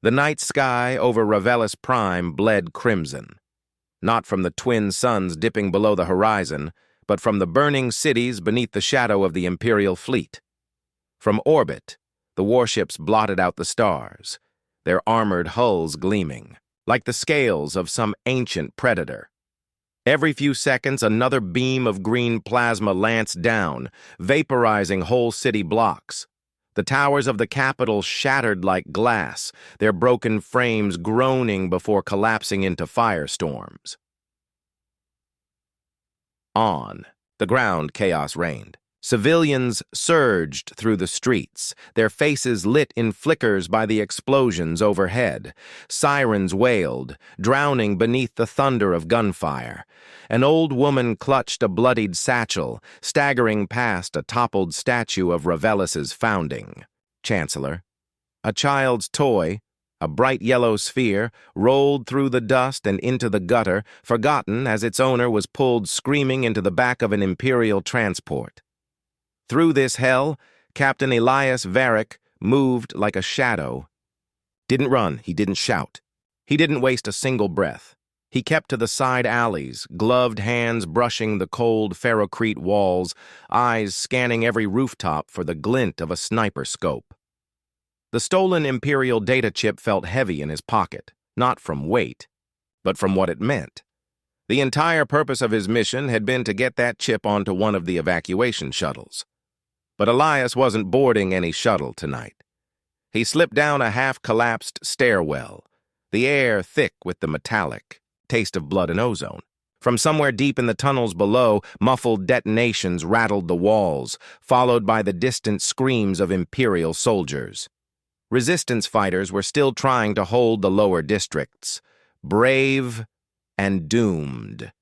The night sky over Ravelis Prime bled crimson, not from the twin suns dipping below the horizon, but from the burning cities beneath the shadow of the Imperial fleet. From orbit, the warships blotted out the stars, their armored hulls gleaming, like the scales of some ancient predator. Every few seconds, another beam of green plasma lanced down, vaporizing whole city blocks. The towers of the capital shattered like glass, their broken frames groaning before collapsing into firestorms. On the ground, chaos reigned. Civilians surged through the streets, their faces lit in flickers by the explosions overhead. Sirens wailed, drowning beneath the thunder of gunfire. An old woman clutched a bloodied satchel, staggering past a toppled statue of Ravelis's founding chancellor. A child's toy, a bright yellow sphere, rolled through the dust and into the gutter, forgotten as its owner was pulled screaming into the back of an Imperial transport. Through this hell, Captain Elias Varric moved like a shadow. Didn't run, he didn't shout. He didn't waste a single breath. He kept to the side alleys, gloved hands brushing the cold ferrocrete walls, eyes scanning every rooftop for the glint of a sniper scope. The stolen Imperial data chip felt heavy in his pocket, not from weight, but from what it meant. The entire purpose of his mission had been to get that chip onto one of the evacuation shuttles. But Elias wasn't boarding any shuttle tonight. He slipped down a half-collapsed stairwell, the air thick with the metallic taste of blood and ozone. From somewhere deep in the tunnels below, muffled detonations rattled the walls, followed by the distant screams of Imperial soldiers. Resistance fighters were still trying to hold the lower districts, brave and doomed.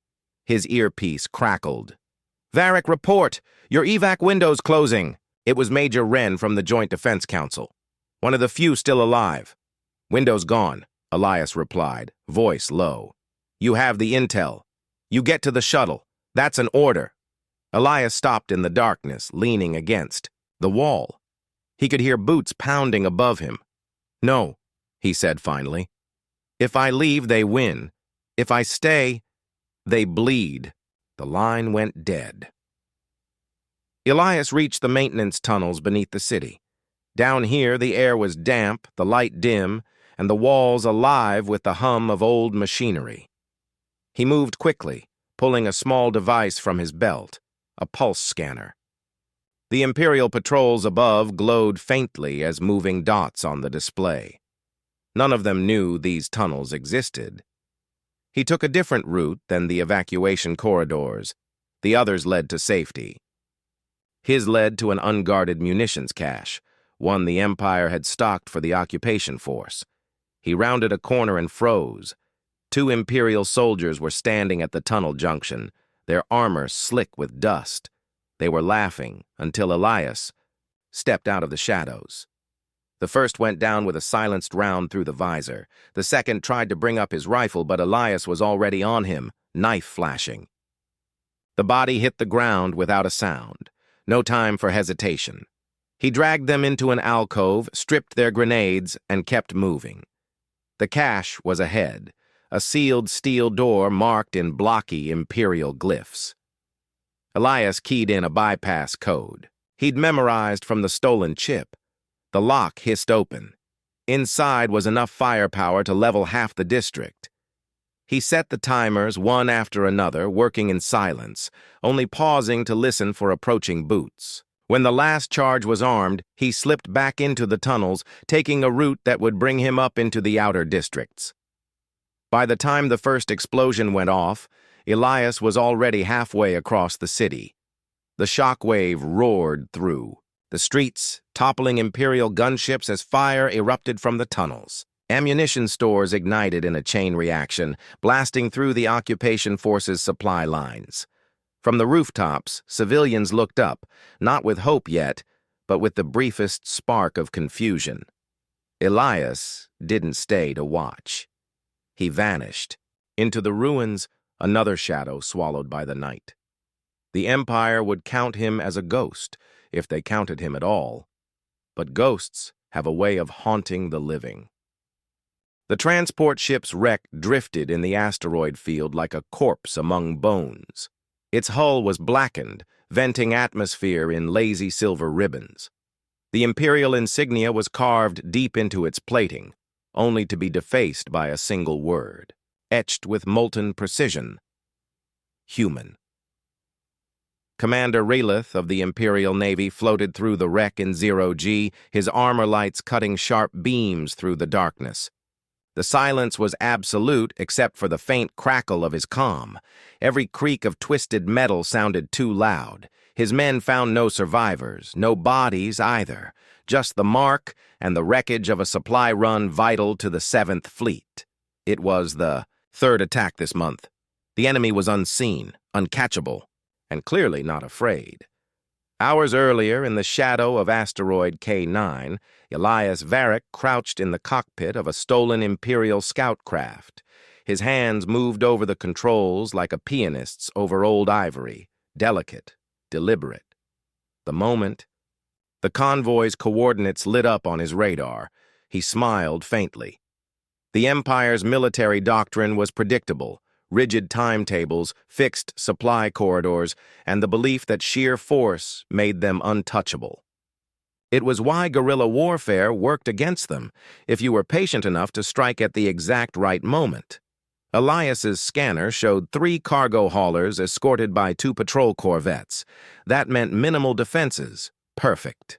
His earpiece crackled. "Varric, report! Your evac window's closing!" It was Major Wren from the Joint Defense Council, one of the few still alive. "Window's gone," Elias replied, voice low. "You have the intel. You get to the shuttle. That's an order." Elias stopped in the darkness, leaning against the wall. He could hear boots pounding above him. "No," he said finally. "If I leave, they win. If I stay, they bleed." The line went dead. Elias reached the maintenance tunnels beneath the city. Down here, the air was damp, the light dim, and the walls alive with the hum of old machinery. He moved quickly, pulling a small device from his belt, a pulse scanner. The Imperial patrols above glowed faintly as moving dots on the display. None of them knew these tunnels existed. He took a different route than the evacuation corridors. The others led to safety. His led to an unguarded munitions cache, one the Empire had stocked for the occupation force. He rounded a corner and froze. 2 Imperial soldiers were standing at the tunnel junction, their armor slick with dust. They were laughing until Elias stepped out of the shadows. The first went down with a silenced round through the visor. The second tried to bring up his rifle, but Elias was already on him, knife flashing. The body hit the ground without a sound. No time for hesitation. He dragged them into an alcove, stripped their grenades, and kept moving. The cache was ahead, a sealed steel door marked in blocky Imperial glyphs. Elias keyed in a bypass code. He'd memorized from the stolen chip. The lock hissed open. Inside was enough firepower to level half the district. He set the timers one after another, working in silence, only pausing to listen for approaching boots. When the last charge was armed, he slipped back into the tunnels, taking a route that would bring him up into the outer districts. By the time the first explosion went off, Elias was already halfway across the city. The shockwave roared through the streets, toppling Imperial gunships as fire erupted from the tunnels. Ammunition stores ignited in a chain reaction, blasting through the occupation force's supply lines. From the rooftops, civilians looked up, not with hope yet, but with the briefest spark of confusion. Elias didn't stay to watch. He vanished. Into the ruins, another shadow swallowed by the night. The Empire would count him as a ghost, if they counted him at all. But ghosts have a way of haunting the living. The transport ship's wreck drifted in the asteroid field like a corpse among bones. Its hull was blackened, venting atmosphere in lazy silver ribbons. The Imperial insignia was carved deep into its plating, only to be defaced by a single word, etched with molten precision: human. Commander Relith of the Imperial Navy floated through the wreck in zero-G, his armor lights cutting sharp beams through the darkness. The silence was absolute except for the faint crackle of his comm. Every creak of twisted metal sounded too loud. His men found no survivors, no bodies either, just the mark and the wreckage of a supply run vital to the 7th Fleet. It was the third attack this month. The enemy was unseen, uncatchable, and clearly not afraid. Hours earlier, in the shadow of asteroid K9, Elias Varric crouched in the cockpit of a stolen Imperial scout craft. His hands moved over the controls like a pianist's over old ivory, delicate, deliberate. The moment, the convoy's coordinates lit up on his radar. He smiled faintly. The Empire's military doctrine was predictable: rigid timetables, fixed supply corridors, and the belief that sheer force made them untouchable. It was why guerrilla warfare worked against them, if you were patient enough to strike at the exact right moment. Elias's scanner showed 3 cargo haulers escorted by 2 patrol corvettes. That meant minimal defenses. Perfect.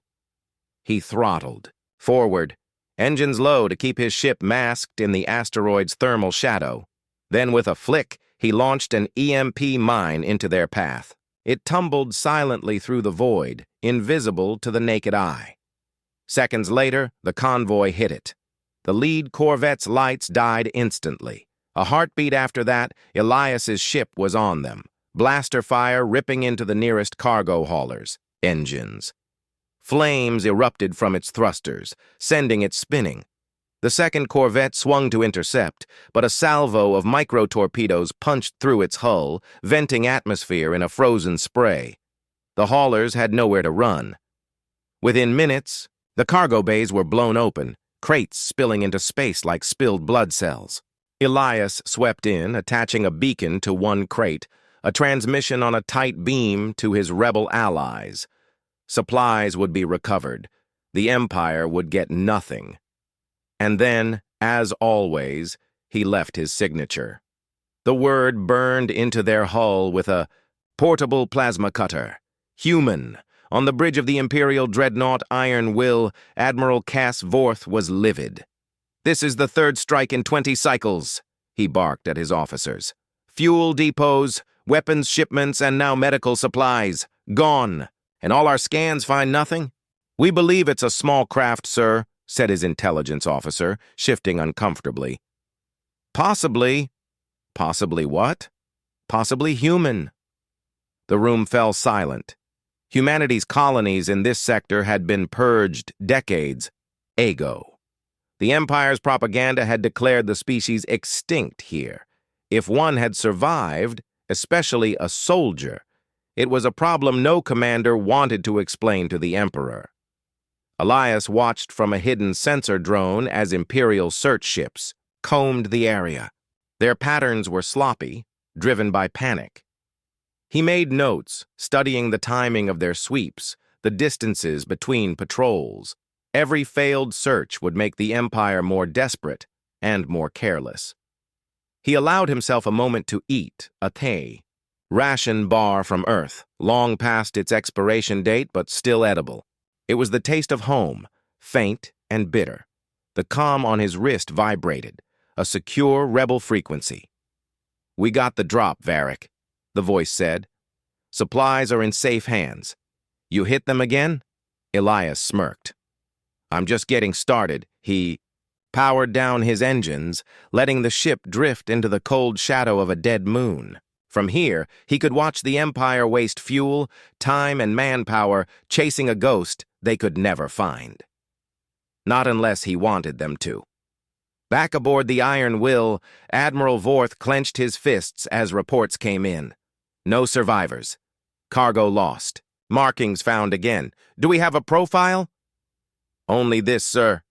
He throttled. Forward. Engines low to keep his ship masked in the asteroid's thermal shadow. Then with a flick, he launched an EMP mine into their path. It tumbled silently through the void, invisible to the naked eye. Seconds later, the convoy hit it. The lead corvette's lights died instantly. A heartbeat after that, Elias's ship was on them, blaster fire ripping into the nearest cargo haulers, engines. Flames erupted from its thrusters, sending it spinning. The second corvette swung to intercept, but a salvo of micro-torpedoes punched through its hull, venting atmosphere in a frozen spray. The haulers had nowhere to run. Within minutes, the cargo bays were blown open, crates spilling into space like spilled blood cells. Elias swept in, attaching a beacon to one crate, a transmission on a tight beam to his rebel allies. Supplies would be recovered. The Empire would get nothing. And then, as always, he left his signature. The word burned into their hull with a portable plasma cutter. Human. On the bridge of the Imperial dreadnought Iron Will, Admiral Cass Vorth was livid. "This is the 3rd strike in 20 cycles," he barked at his officers. "Fuel depots, weapons shipments, and now medical supplies. Gone. And all our scans find nothing?" "We believe it's a small craft, sir," said his intelligence officer, shifting uncomfortably. "Possibly." "Possibly what?" "Possibly human." The room fell silent. Humanity's colonies in this sector had been purged decades ago. The Empire's propaganda had declared the species extinct here. If one had survived, especially a soldier, it was a problem no commander wanted to explain to the Emperor. Elias watched from a hidden sensor drone as Imperial search ships combed the area. Their patterns were sloppy, driven by panic. He made notes, studying the timing of their sweeps, the distances between patrols. Every failed search would make the Empire more desperate and more careless. He allowed himself a moment to eat a thé, ration bar from Earth, long past its expiration date but still edible. It was the taste of home, faint and bitter. The comm on his wrist vibrated, a secure rebel frequency. "We got the drop, Varric," the voice said. "Supplies are in safe hands. You hit them again?" Elias smirked. "I'm just getting started." He powered down his engines, letting the ship drift into the cold shadow of a dead moon. From here, he could watch the Empire waste fuel, time, and manpower chasing a ghost they could never find. Not unless he wanted them to. Back aboard the Iron Will, Admiral Vorth clenched his fists as reports came in. No survivors. Cargo lost. Markings found again. "Do we have a profile?" "Only this, sir."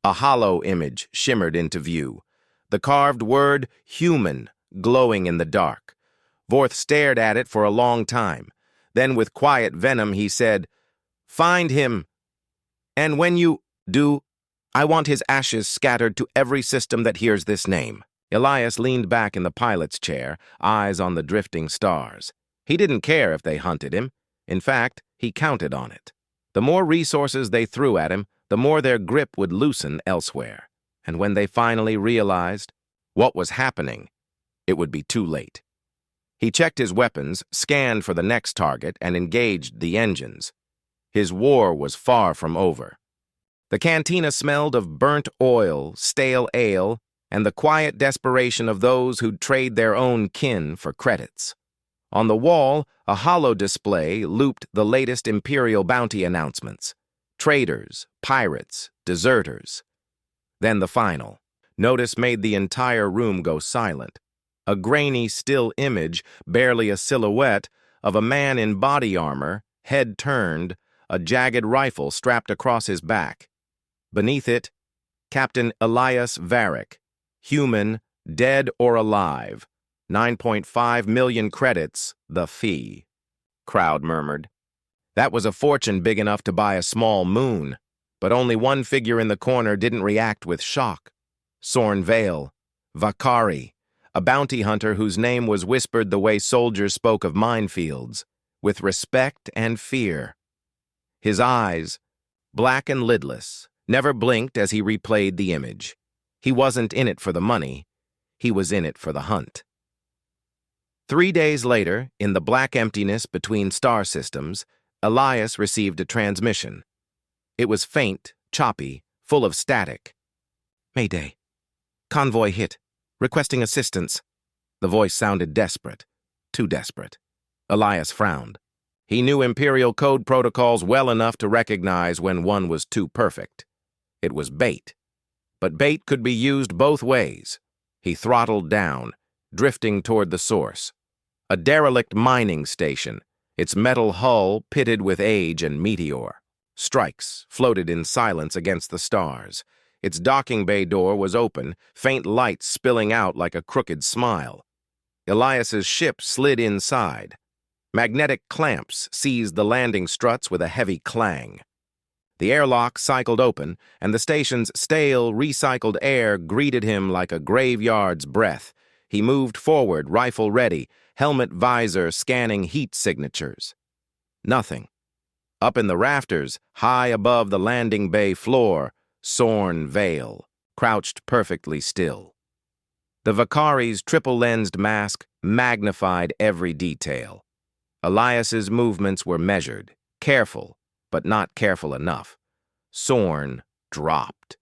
A hollow image shimmered into view, the carved word human glowing in the dark. Vorth stared at it for a long time. Then with quiet venom he said, "Find him. And when you do, I want his ashes scattered to every system that hears this name." Elias leaned back in the pilot's chair, eyes on the drifting stars. He didn't care if they hunted him. In fact, he counted on it. The more resources they threw at him, the more their grip would loosen elsewhere. And when they finally realized what was happening, it would be too late. He checked his weapons, scanned for the next target, and engaged the engines. His war was far from over. The cantina smelled of burnt oil, stale ale, and the quiet desperation of those who'd trade their own kin for credits. On the wall, a holo display looped the latest Imperial bounty announcements. Traitors, pirates, deserters. Then the final. Notice made the entire room go silent. A grainy, still image, barely a silhouette, of a man in body armor, head turned, a jagged rifle strapped across his back. Beneath it, Captain Elias Varick, human, dead or alive. 9.5 million credits, the fee. Crowd murmured. That was a fortune big enough to buy a small moon, but only one figure in the corner didn't react with shock. Sorn Vale, Vakari, a bounty hunter whose name was whispered the way soldiers spoke of minefields, with respect and fear. His eyes, black and lidless, never blinked as he replayed the image. He wasn't in it for the money. He was in it for the hunt. 3 days later, in the black emptiness between star systems, Elias received a transmission. It was faint, choppy, full of static. "Mayday. Convoy hit. Requesting assistance." The voice sounded desperate. Too desperate. Elias frowned. He knew Imperial code protocols well enough to recognize when one was too perfect. It was bait. But bait could be used both ways. He throttled down, drifting toward the source. A derelict mining station, its metal hull pitted with age and meteor. Strikes floated in silence against the stars. Its docking bay door was open, faint light spilling out like a crooked smile. Elias's ship slid inside. Magnetic clamps seized the landing struts with a heavy clang. The airlock cycled open, and the station's stale, recycled air greeted him like a graveyard's breath. He moved forward, rifle ready, helmet visor scanning heat signatures. Nothing. Up in the rafters, high above the landing bay floor, Sorn Vale, crouched perfectly still. The Vakari's triple-lensed mask magnified every detail. Elias's movements were measured, careful, but not careful enough. Sorn dropped.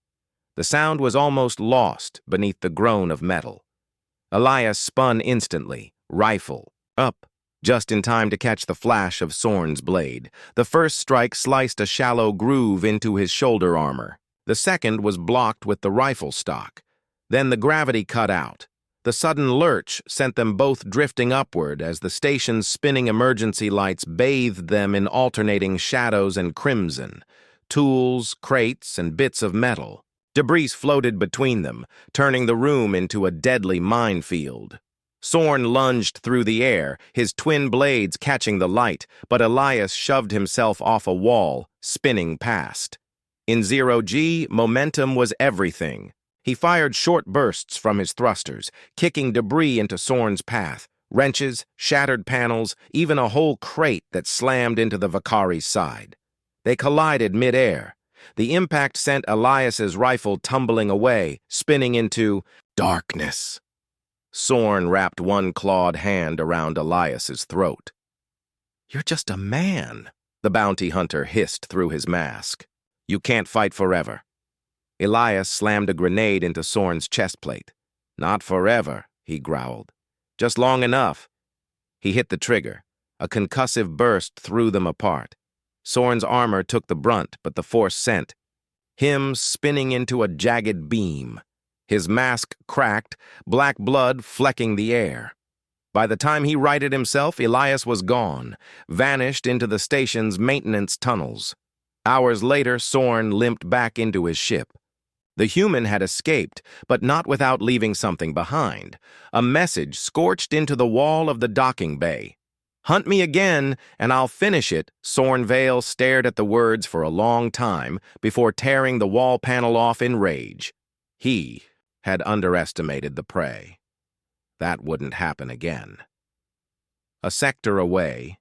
The sound was almost lost beneath the groan of metal. Elias spun instantly, rifle, up, just in time to catch the flash of Sorn's blade. The first strike sliced a shallow groove into his shoulder armor. The second was blocked with the rifle stock. Then the gravity cut out. The sudden lurch sent them both drifting upward as the station's spinning emergency lights bathed them in alternating shadows and crimson. Tools, crates, and bits of metal. Debris floated between them, turning the room into a deadly minefield. Sorn lunged through the air, his twin blades catching the light, but Elias shoved himself off a wall, spinning past. In zero-G, momentum was everything. He fired short bursts from his thrusters, kicking debris into Sorn's path, wrenches, shattered panels, even a whole crate that slammed into the Vakari's side. They collided mid-air. The impact sent Elias's rifle tumbling away, spinning into darkness. Sorn wrapped one clawed hand around Elias's throat. "You're just a man," the bounty hunter hissed through his mask. "You can't fight forever." Elias slammed a grenade into Sorn's chest plate. "Not forever," he growled. "Just long enough." He hit the trigger. A concussive burst threw them apart. Sorn's armor took the brunt, but the force sent him spinning into a jagged beam. His mask cracked, black blood flecking the air. By the time he righted himself, Elias was gone, vanished into the station's maintenance tunnels. Hours later, Sorn limped back into his ship. The human had escaped, but not without leaving something behind. A message scorched into the wall of the docking bay. "Hunt me again, and I'll finish it." Sornvale stared at the words for a long time before tearing the wall panel off in rage. He had underestimated the prey. That wouldn't happen again. A sector away,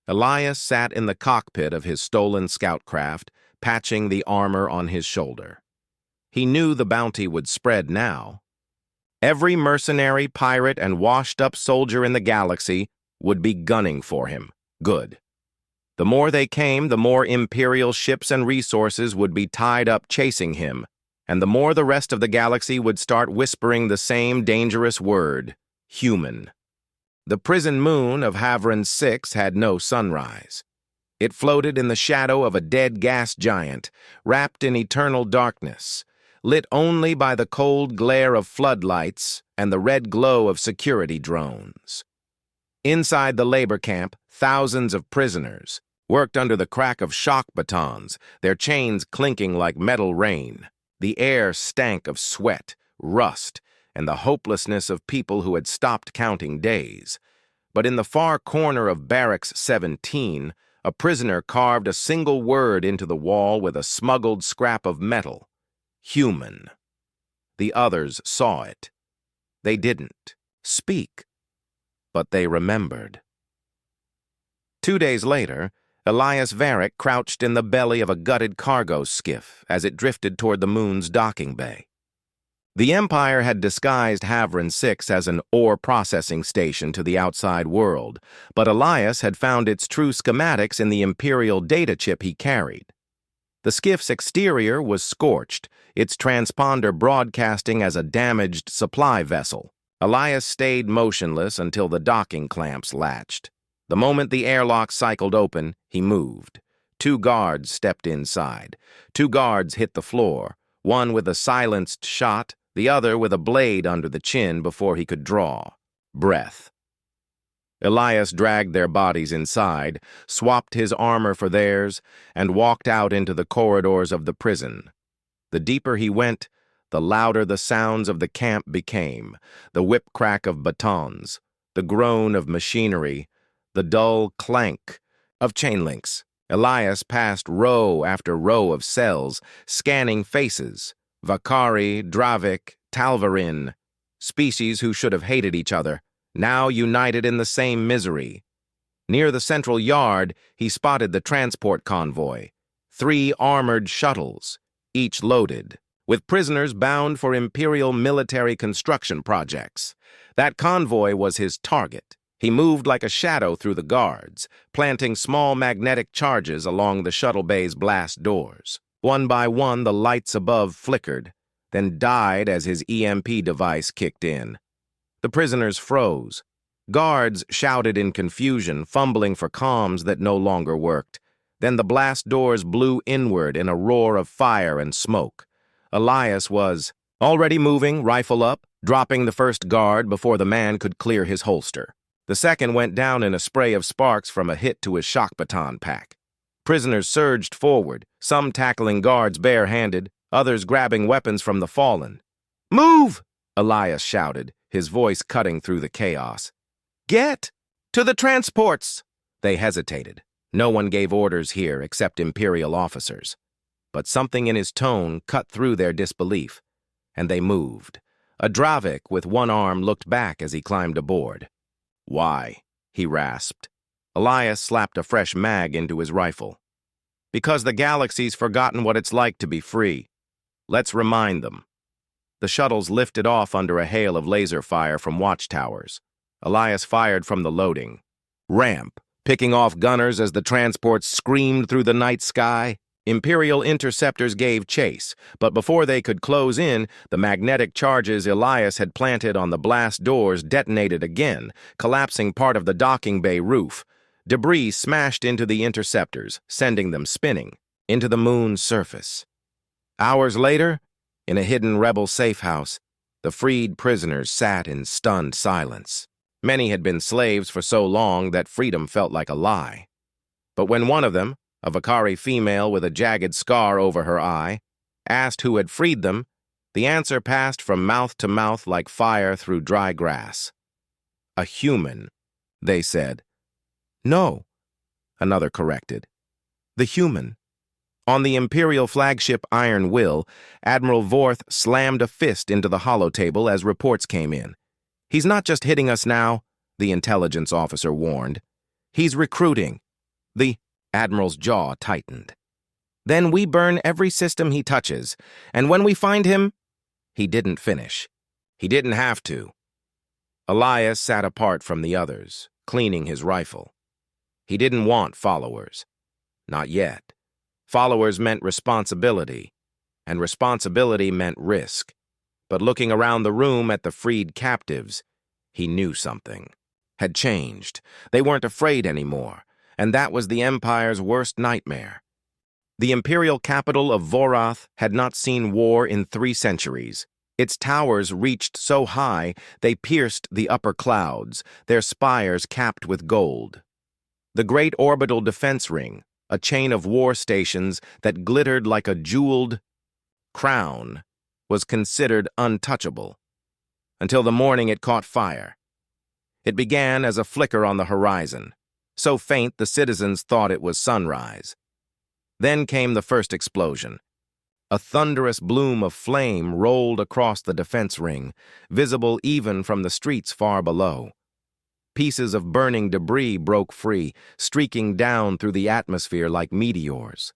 Elias sat in the cockpit of his stolen scout craft, patching the armor on his shoulder. He knew the bounty would spread now. Every mercenary, pirate, and washed-up soldier in the galaxy would be gunning for him. Good. The more they came, the more Imperial ships and resources would be tied up chasing him, and the more the rest of the galaxy would start whispering the same dangerous word: human. The prison moon of Havran 6 had no sunrise. It floated in the shadow of a dead gas giant, wrapped in eternal darkness, lit only by the cold glare of floodlights and the red glow of security drones. Inside the labor camp, thousands of prisoners worked under the crack of shock batons, their chains clinking like metal rain. The air stank of sweat, rust, and the hopelessness of people who had stopped counting days. But in the far corner of Barracks 17, a prisoner carved a single word into the wall with a smuggled scrap of metal: human. The others saw it. They didn't speak, but they remembered. 2 days later, Elias Varick crouched in the belly of a gutted cargo skiff as it drifted toward the moon's docking bay. The Empire had disguised Havran 6 as an ore processing station to the outside world, but Elias had found its true schematics in the Imperial data chip he carried. The skiff's exterior was scorched, its transponder broadcasting as a damaged supply vessel. Elias stayed motionless until the docking clamps latched. The moment the airlock cycled open, he moved. 2 guards stepped inside. 2 guards hit the floor, one with a silenced shot, the other with a blade under the chin before he could draw breath. Elias dragged their bodies inside, swapped his armor for theirs, and walked out into the corridors of the prison. The deeper he went, the louder the sounds of the camp became, the whip-crack of batons, the groan of machinery, the dull clank of chain links. Elias passed row after row of cells, scanning faces: Vakari, Dravik, Talvarin, species who should have hated each other, now united in the same misery. Near the central yard, he spotted the transport convoy, 3 armored shuttles, each loaded, with prisoners bound for Imperial military construction projects. That convoy was his target. He moved like a shadow through the guards, planting small magnetic charges along the shuttle bay's blast doors. One by one, the lights above flickered, then died as his EMP device kicked in. The prisoners froze. Guards shouted in confusion, fumbling for comms that no longer worked. Then the blast doors blew inward in a roar of fire and smoke. Elias was already moving, rifle up, dropping the first guard before the man could clear his holster. The second went down in a spray of sparks from a hit to his shock baton pack. Prisoners surged forward, some tackling guards bare-handed, others grabbing weapons from the fallen. "Move!" Elias shouted, his voice cutting through the chaos. "Get to the transports!" They hesitated. No one gave orders here except Imperial officers. But something in his tone cut through their disbelief, and they moved. A Dravik with one arm looked back as he climbed aboard. "Why?" he rasped. Elias slapped a fresh mag into his rifle. "Because the galaxy's forgotten what it's like to be free. Let's remind them." The shuttles lifted off under a hail of laser fire from watchtowers. Elias fired from the loading ramp, picking off gunners as the transports screamed through the night sky. Imperial interceptors gave chase, but before they could close in, the magnetic charges Elias had planted on the blast doors detonated again, collapsing part of the docking bay roof. Debris smashed into the interceptors, sending them spinning into the moon's surface. Hours later, in a hidden rebel safe house, the freed prisoners sat in stunned silence. Many had been slaves for so long that freedom felt like a lie. But when one of them, a Vakari female with a jagged scar over her eye, asked who had freed them, The answer passed from mouth to mouth like fire through dry grass. "A human," they said. "No," another corrected. "The human." On the Imperial flagship Iron Will, Admiral Vorth slammed a fist into the holotable as reports came in. "He's not just hitting us now," the intelligence officer warned. "He's recruiting." The Admiral's jaw tightened. "Then we burn every system he touches, and when we find him—" He didn't finish. He didn't have to. Elias sat apart from the others, cleaning his rifle. He didn't want followers. Not yet. Followers meant responsibility, and responsibility meant risk. But looking around the room at the freed captives, he knew something had changed. They weren't afraid anymore, and that was the Empire's worst nightmare. The imperial capital of Vorath had not seen war in 3 centuries. Its towers reached so high they pierced the upper clouds, their spires capped with gold. The great orbital defense ring, a chain of war stations that glittered like a jeweled crown, was considered untouchable, until the morning it caught fire. It began as a flicker on the horizon, so faint the citizens thought it was sunrise. Then came the first explosion. A thunderous bloom of flame rolled across the defense ring, visible even from the streets far below. Pieces of burning debris broke free, streaking down through the atmosphere like meteors.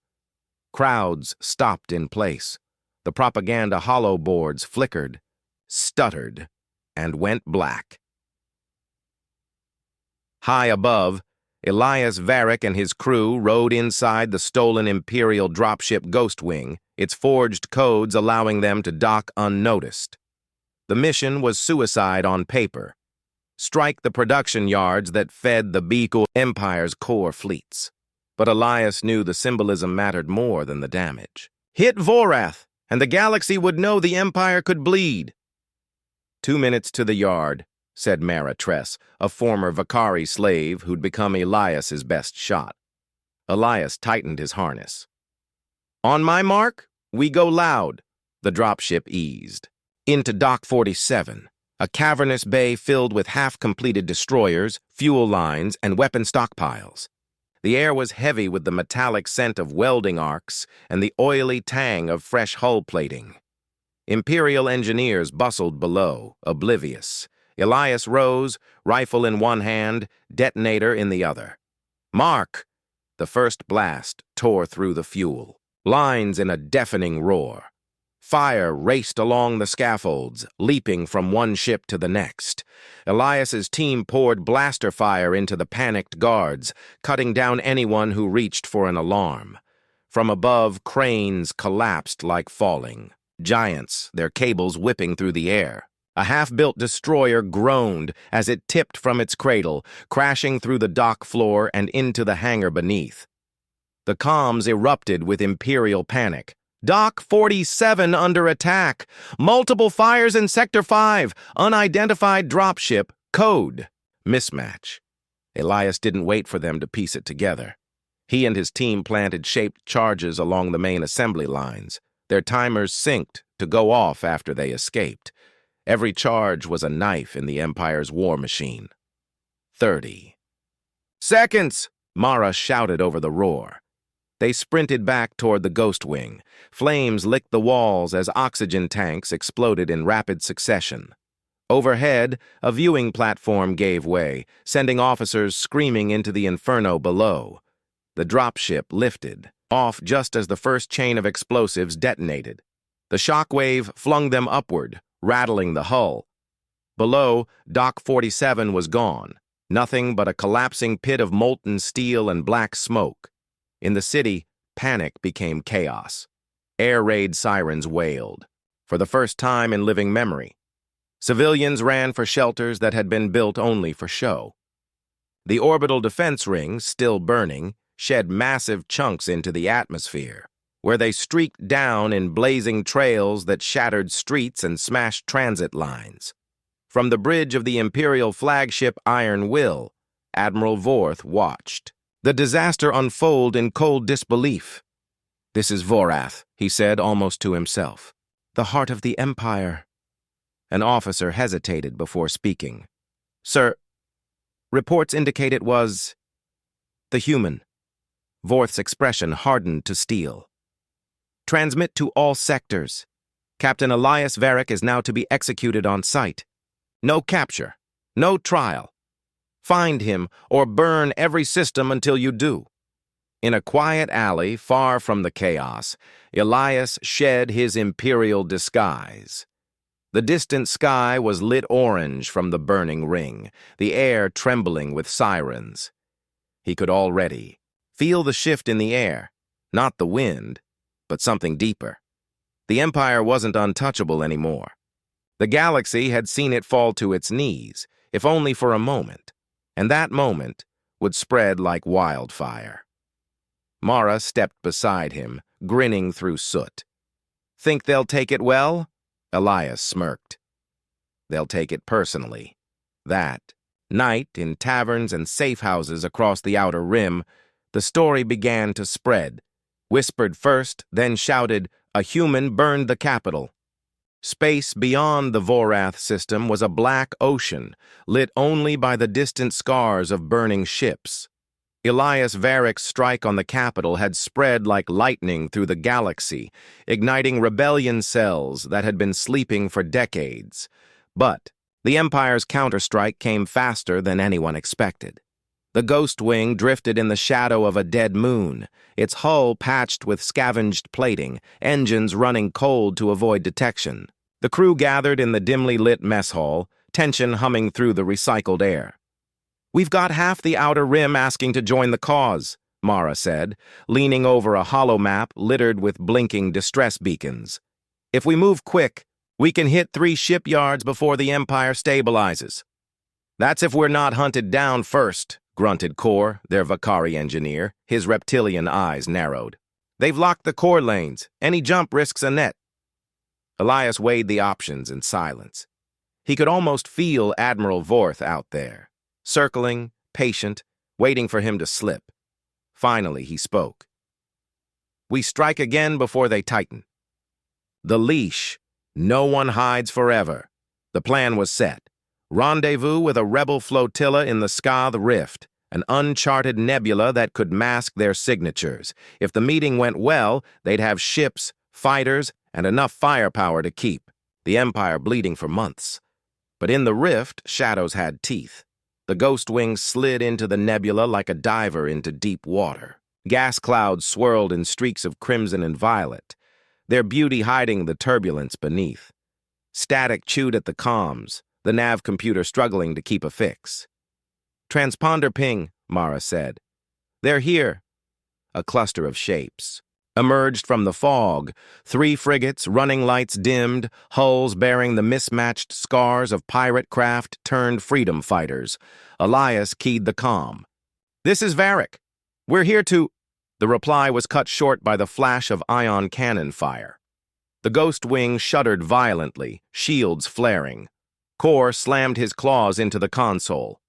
Crowds stopped in place. The propaganda hollow boards flickered, stuttered, and went black. High above, Elias Varric and his crew rode inside the stolen Imperial dropship Ghostwing, its forged codes allowing them to dock unnoticed. The mission was suicide on paper. Strike the production yards that fed the Beagle Empire's core fleets. But Elias knew the symbolism mattered more than the damage. Hit Vorath, and the galaxy would know the Empire could bleed. 2 minutes to the yard, said Mara Tress, a former Vakari slave who'd become Elias's best shot. Elias tightened his harness. On my mark, we go loud. The dropship eased. Into Dock 47, a cavernous bay filled with half-completed destroyers, fuel lines, and weapon stockpiles. The air was heavy with the metallic scent of welding arcs and the oily tang of fresh hull plating. Imperial engineers bustled below, oblivious. Elias rose, rifle in one hand, detonator in the other. Mark! The first blast tore through the fuel. Lines in a deafening roar. Fire raced along the scaffolds, leaping from one ship to the next. Elias's team poured blaster fire into the panicked guards, cutting down anyone who reached for an alarm. From above, cranes collapsed like falling. Giants, their cables whipping through the air. A half-built destroyer groaned as it tipped from its cradle, crashing through the dock floor and into the hangar beneath. The comms erupted with Imperial panic. Dock 47 under attack. Multiple fires in Sector 5. Unidentified dropship. Code. Mismatch. Elias didn't wait for them to piece it together. He and his team planted shaped charges along the main assembly lines. Their timers synced to go off after they escaped. Every charge was a knife in the Empire's war machine. 30 seconds! Mara shouted over the roar. They sprinted back toward the Ghostwing. Flames licked the walls as oxygen tanks exploded in rapid succession. Overhead, a viewing platform gave way, sending officers screaming into the inferno below. The dropship lifted, off just as the first chain of explosives detonated. The shockwave flung them upward, rattling the hull. Below, Dock 47 was gone, nothing but a collapsing pit of molten steel and black smoke. In the city, panic became chaos. Air raid sirens wailed, for the first time in living memory. Civilians ran for shelters that had been built only for show. The orbital defense ring, still burning, shed massive chunks into the atmosphere, where they streaked down in blazing trails that shattered streets and smashed transit lines. From the bridge of the Imperial flagship Iron Will, Admiral Vorth watched the disaster unfold in cold disbelief. This is Vorath, he said almost to himself. The heart of the Empire. An officer hesitated before speaking. Sir, reports indicate it was the human. Vorth's expression hardened to steel. Transmit to all sectors. Captain Elias Varric is now to be executed on sight. No capture. No trial. Find him or burn every system until you do. In a quiet alley far from the chaos, Elias shed his imperial disguise. The distant sky was lit orange from the burning ring, the air trembling with sirens. He could already feel the shift in the air, not the wind, but something deeper. The Empire wasn't untouchable anymore. The galaxy had seen it fall to its knees, if only for a moment, and that moment would spread like wildfire. Mara stepped beside him, grinning through soot. Think they'll take it well? Elias smirked. They'll take it personally. That night, in taverns and safe houses across the outer rim, the story began to spread. Whispered first, then shouted, a human burned the capital. Space beyond the Vorath system was a black ocean, lit only by the distant scars of burning ships. Elias Varric's strike on the capital had spread like lightning through the galaxy, igniting rebellion cells that had been sleeping for decades. But the Empire's counterstrike came faster than anyone expected. The Ghost Wing drifted in the shadow of a dead moon, its hull patched with scavenged plating, engines running cold to avoid detection. The crew gathered in the dimly lit mess hall, tension humming through the recycled air. We've got half the outer rim asking to join the cause, Mara said, leaning over a hollow map littered with blinking distress beacons. If we move quick, we can hit 3 shipyards before the Empire stabilizes. That's if we're not hunted down first, grunted Kor, their Vakari engineer, his reptilian eyes narrowed. They've locked the core lanes. Any jump risks a net. Elias weighed the options in silence. He could almost feel Admiral Vorth out there, circling, patient, waiting for him to slip. Finally, he spoke. We strike again before they tighten. The leash. No one hides forever. The plan was set. Rendezvous with a rebel flotilla in the Skath Rift, an uncharted nebula that could mask their signatures. If the meeting went well, they'd have ships, fighters, and enough firepower to keep the Empire bleeding for months. But in the rift, shadows had teeth. The Ghost Wing slid into the nebula like a diver into deep water. Gas clouds swirled in streaks of crimson and violet, their beauty hiding the turbulence beneath. Static chewed at the comms, the nav computer struggling to keep a fix. Transponder ping, Mara said. They're here. A cluster of shapes emerged from the fog, 3 frigates, running lights dimmed, hulls bearing the mismatched scars of pirate craft turned freedom fighters. Elias keyed the comm. This is Varric. We're here to... The reply was cut short by the flash of ion cannon fire. The Ghost Wing shuddered violently, shields flaring. Kor slammed his claws into the console.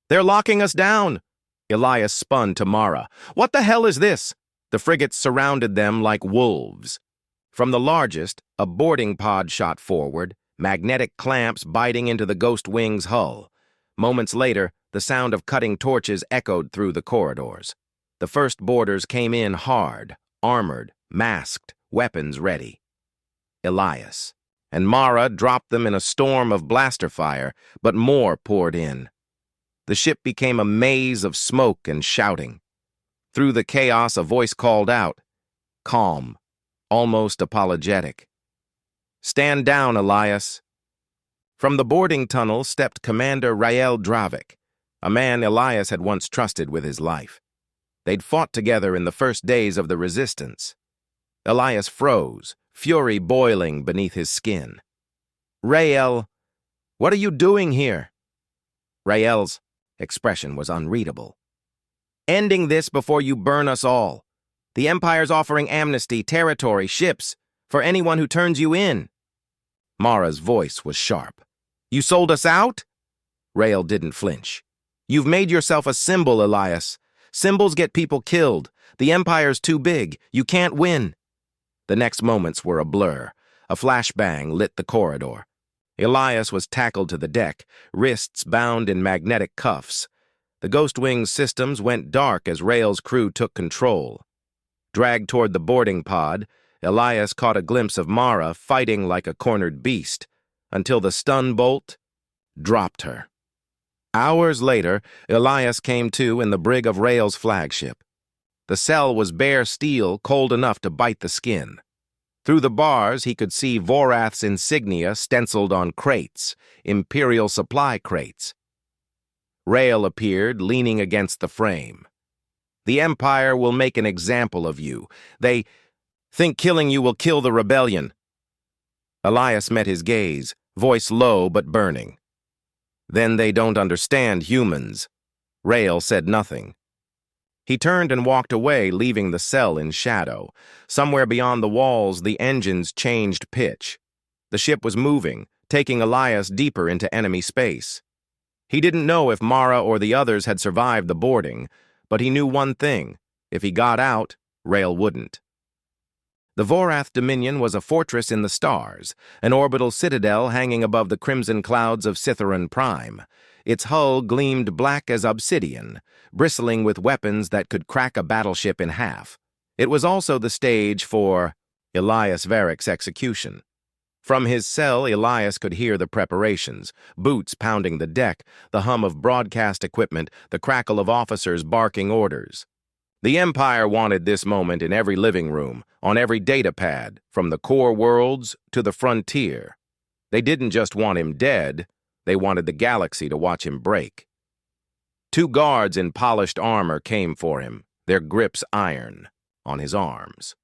They're locking us down! Elias spun to Mara. What the hell is this? The frigates surrounded them like wolves. From the largest, a boarding pod shot forward, magnetic clamps biting into the Ghost Wing's hull. Moments later, the sound of cutting torches echoed through the corridors. The first boarders came in hard, armored, masked, weapons ready. Elias and Mara dropped them in a storm of blaster fire, but more poured in. The ship became a maze of smoke and shouting. Through the chaos, a voice called out, calm, almost apologetic. Stand down, Elias. From the boarding tunnel stepped Commander Rael Dravik, a man Elias had once trusted with his life. They'd fought together in the first days of the Resistance. Elias froze, fury boiling beneath his skin. Rael, what are you doing here? Rael's expression was unreadable. Ending this before you burn us all. The Empire's offering amnesty, territory, ships, for anyone who turns you in. Mara's voice was sharp. You sold us out? Rael didn't flinch. You've made yourself a symbol, Elias. Symbols get people killed. The Empire's too big. You can't win. The next moments were a blur. A flashbang lit the corridor. Elias was tackled to the deck, wrists bound in magnetic cuffs. The Ghost Wing's systems went dark as Rail's crew took control. Dragged toward the boarding pod, Elias caught a glimpse of Mara fighting like a cornered beast, until the stun bolt dropped her. Hours later, Elias came to in the brig of Rail's flagship. The cell was bare steel, cold enough to bite the skin. Through the bars, he could see Vorath's insignia stenciled on crates, Imperial supply crates. Rail appeared, leaning against the frame. "The Empire will make an example of you. They think killing you will kill the rebellion." Elias met his gaze, voice low but burning. "Then they don't understand humans." Rail said nothing. He turned and walked away, leaving the cell in shadow. Somewhere beyond the walls, the engines changed pitch. The ship was moving, taking Elias deeper into enemy space. He didn't know if Mara or the others had survived the boarding, but he knew one thing: if he got out, Rail wouldn't. The Vorath Dominion was a fortress in the stars, an orbital citadel hanging above the crimson clouds of Cytheron Prime. Its hull gleamed black as obsidian, bristling with weapons that could crack a battleship in half. It was also the stage for Elias Varick's execution. From his cell, Elias could hear the preparations, boots pounding the deck, the hum of broadcast equipment, the crackle of officers barking orders. The Empire wanted this moment in every living room, on every data pad, from the core worlds to the frontier. They didn't just want him dead, they wanted the galaxy to watch him break. 2 guards in polished armor came for him, their grips iron, on his arms.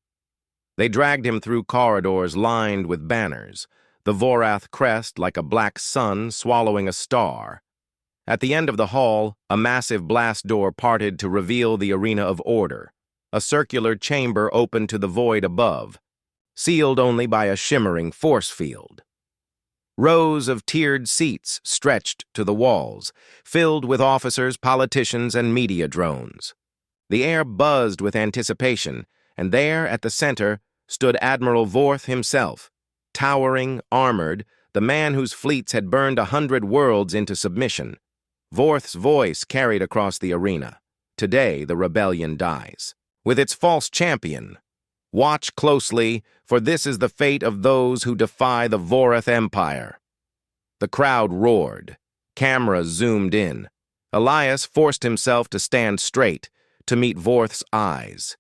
They dragged him through corridors lined with banners, the Vorath crest like a black sun swallowing a star. At the end of the hall, a massive blast door parted to reveal the arena of order. A circular chamber opened to the void above, sealed only by a shimmering force field. Rows of tiered seats stretched to the walls, filled with officers, politicians, and media drones. The air buzzed with anticipation, and there, at the center, stood Admiral Vorth himself, towering, armored, the man whose fleets had burned 100 worlds into submission. Vorth's voice carried across the arena. Today, the rebellion dies. With its false champion. Watch closely, for this is the fate of those who defy the Vorath Empire. The crowd roared. Cameras zoomed in. Elias forced himself to stand straight, to meet Vorth's eyes.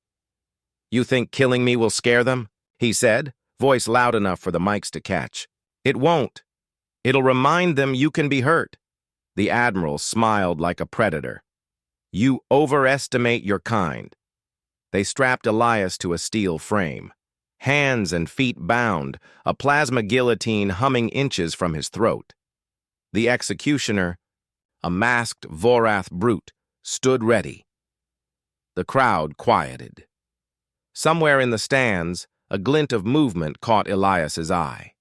"You think killing me will scare them?" he said, voice loud enough for the mics to catch. "It won't. It'll remind them you can be hurt." The Admiral smiled like a predator. "You overestimate your kind." They strapped Elias to a steel frame. Hands and feet bound, a plasma guillotine humming inches from his throat. The executioner, a masked Vorath brute, stood ready. The crowd quieted. Somewhere in the stands, a glint of movement caught Elias's eye.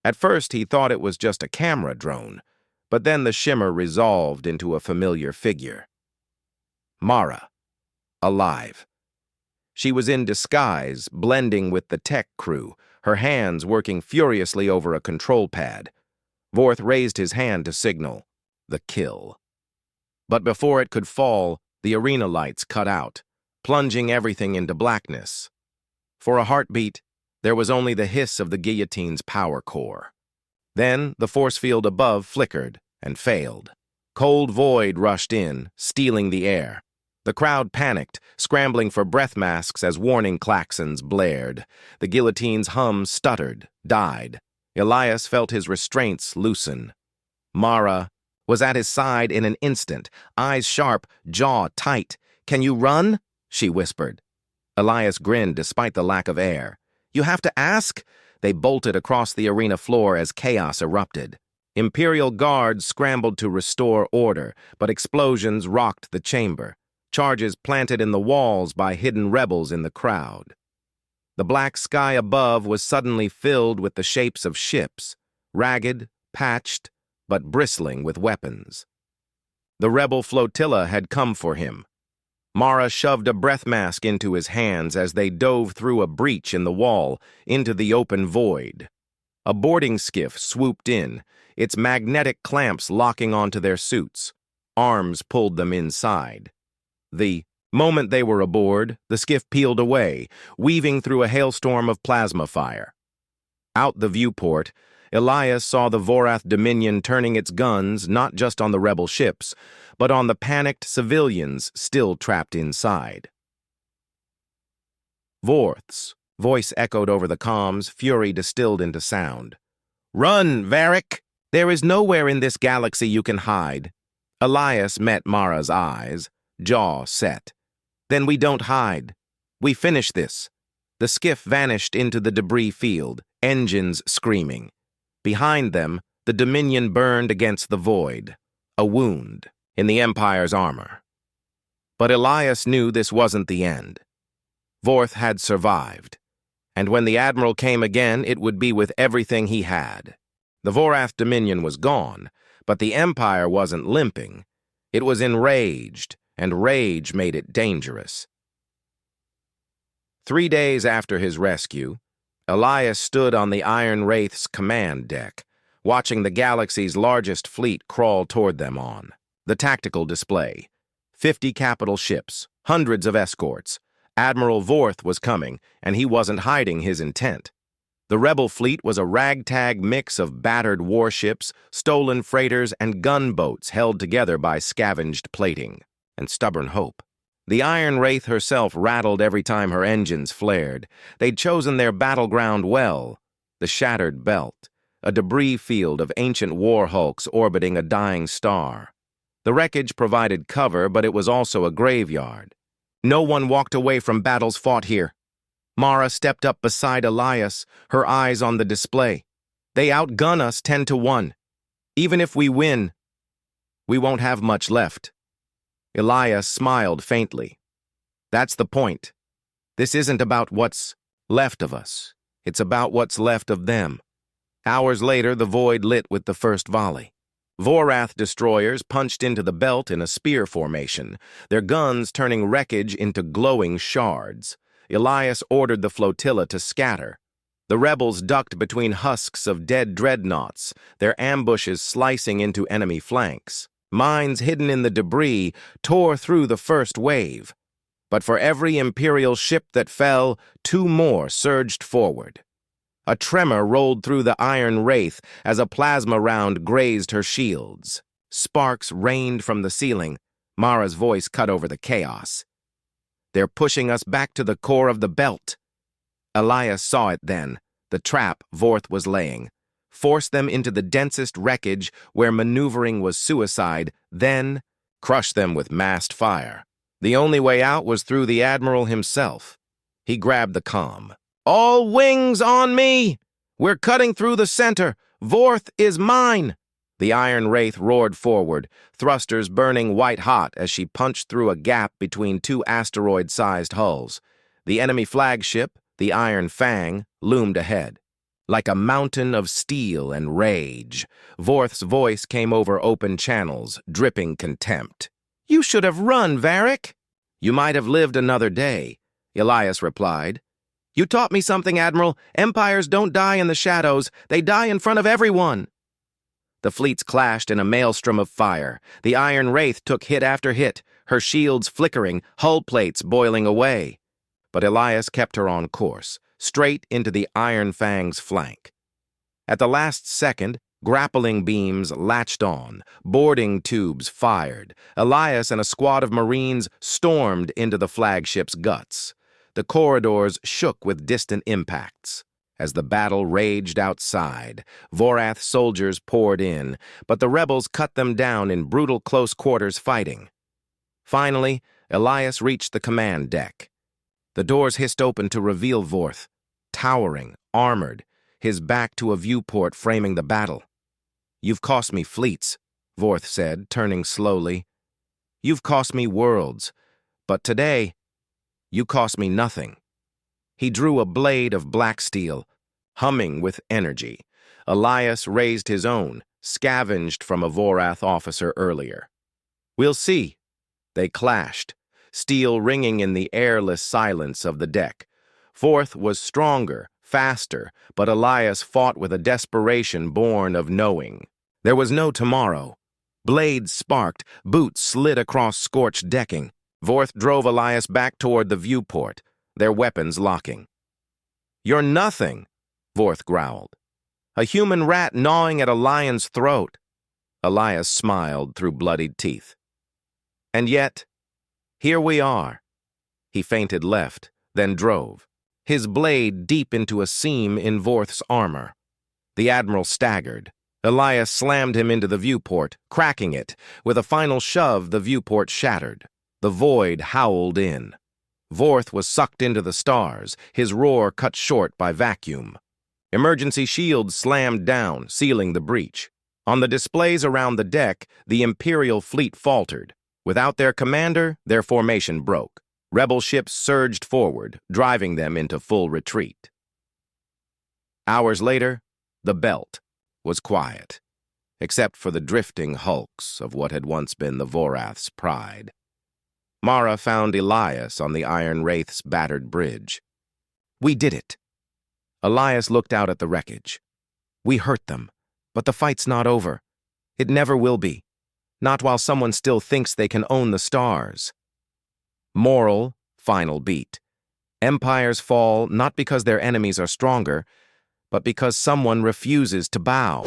At first, he thought it was just a camera drone, but then the shimmer resolved into a familiar figure. Mara, alive. She was in disguise, blending with the tech crew, her hands working furiously over a control pad. Vorth raised his hand to signal the kill. But before it could fall, the arena lights cut out, plunging everything into blackness. For a heartbeat, there was only the hiss of the guillotine's power core. Then the force field above flickered and failed. Cold void rushed in, stealing the air. The crowd panicked, scrambling for breath masks as warning klaxons blared. The guillotine's hum stuttered, died. Elias felt his restraints loosen. Mara was at his side in an instant, eyes sharp, jaw tight. "Can you run?" she whispered. Elias grinned despite the lack of air. "You have to ask?" They bolted across the arena floor as chaos erupted. Imperial guards scrambled to restore order, but explosions rocked the chamber. Charges planted in the walls by hidden rebels in the crowd. The black sky above was suddenly filled with the shapes of ships, ragged, patched, but bristling with weapons. The rebel flotilla had come for him. Mara shoved a breath mask into his hands as they dove through a breach in the wall into the open void. A boarding skiff swooped in, its magnetic clamps locking onto their suits. Arms pulled them inside. The moment they were aboard, the skiff peeled away, weaving through a hailstorm of plasma fire. Out the viewport, Elias saw the Vorath Dominion turning its guns not just on the rebel ships, but on the panicked civilians still trapped inside. Vorth's voice echoed over the comms, fury distilled into sound. "Run, Varric! There is nowhere in this galaxy you can hide." Elias met Mara's eyes, jaw set. "Then we don't hide. We finish this." The skiff vanished into the debris field, engines screaming. Behind them, the Dominion burned against the void, a wound in the Empire's armor. But Elias knew this wasn't the end. Vorth had survived, and when the Admiral came again, it would be with everything he had. The Vorath Dominion was gone, but the Empire wasn't limping. It was enraged, and rage made it dangerous. 3 days after his rescue, Elias stood on the Iron Wraith's command deck, watching the galaxy's largest fleet crawl toward them on the tactical display. 50 capital ships, hundreds of escorts. Admiral Vorth was coming, and he wasn't hiding his intent. The rebel fleet was a ragtag mix of battered warships, stolen freighters, and gunboats held together by scavenged plating and stubborn hope. The Iron Wraith herself rattled every time her engines flared. They'd chosen their battleground well, the Shattered Belt, a debris field of ancient war hulks orbiting a dying star. The wreckage provided cover, but it was also a graveyard. No one walked away from battles fought here. Mara stepped up beside Elias, her eyes on the display. "They outgun us 10-1. Even if we win, we won't have much left." Elias smiled faintly. "That's the point. This isn't about what's left of us. It's about what's left of them." Hours later, the void lit with the first volley. Vorath destroyers punched into the belt in a spear formation, their guns turning wreckage into glowing shards. Elias ordered the flotilla to scatter. The rebels ducked between husks of dead dreadnoughts, their ambushes slicing into enemy flanks. Mines hidden in the debris tore through the first wave. But for every Imperial ship that fell, 2 more surged forward. A tremor rolled through the Iron Wraith as a plasma round grazed her shields. Sparks rained from the ceiling. Mara's voice cut over the chaos. "They're pushing us back to the core of the belt." Elias saw it then, the trap Vorth was laying. Force them into the densest wreckage where maneuvering was suicide, then crush them with massed fire. The only way out was through the Admiral himself. He grabbed the comm. "All wings on me! We're cutting through the center. Vorth is mine!" The Iron Wraith roared forward, thrusters burning white-hot as she punched through a gap between 2 asteroid-sized hulls. The enemy flagship, the Iron Fang, loomed ahead. Like a mountain of steel and rage, Vorth's voice came over open channels, dripping contempt. "You should have run, Varric." "You might have lived another day," Elias replied. "You taught me something, Admiral. Empires don't die in the shadows. They die in front of everyone." The fleets clashed in a maelstrom of fire. The Iron Wraith took hit after hit, her shields flickering, hull plates boiling away. But Elias kept her on course, straight into the Iron Fang's flank. At the last second, grappling beams latched on, boarding tubes fired. Elias and a squad of Marines stormed into the flagship's guts. The corridors shook with distant impacts. As the battle raged outside, Vorath soldiers poured in, but the rebels cut them down in brutal close-quarters fighting. Finally, Elias reached the command deck. The doors hissed open to reveal Vorth, towering, armored, his back to a viewport framing the battle. "You've cost me fleets," Vorth said, turning slowly. "You've cost me worlds, but today, you cost me nothing." He drew a blade of black steel, humming with energy. Elias raised his own, scavenged from a Vorath officer earlier. "We'll see." They clashed, steel ringing in the airless silence of the deck. Vorth was stronger, faster, but Elias fought with a desperation born of knowing. There was no tomorrow. Blades sparked, boots slid across scorched decking. Vorth drove Elias back toward the viewport, their weapons locking. "You're nothing," Vorth growled. "A human rat gnawing at a lion's throat." Elias smiled through bloodied teeth. "And yet, here we are." He feinted left, then drove, his blade deep into a seam in Vorth's armor. The Admiral staggered. Elias slammed him into the viewport, cracking it. With a final shove, the viewport shattered. The void howled in. Vorth was sucked into the stars, his roar cut short by vacuum. Emergency shields slammed down, sealing the breach. On the displays around the deck, the Imperial fleet faltered. Without their commander, their formation broke. Rebel ships surged forward, driving them into full retreat. Hours later, the belt was quiet, except for the drifting hulks of what had once been the Vorath's pride. Mara found Elias on the Iron Wraith's battered bridge. "We did it." Elias looked out at the wreckage. "We hurt them, but the fight's not over. It never will be. Not while someone still thinks they can own the stars." Moral, final beat. Empires fall not because their enemies are stronger, but because someone refuses to bow.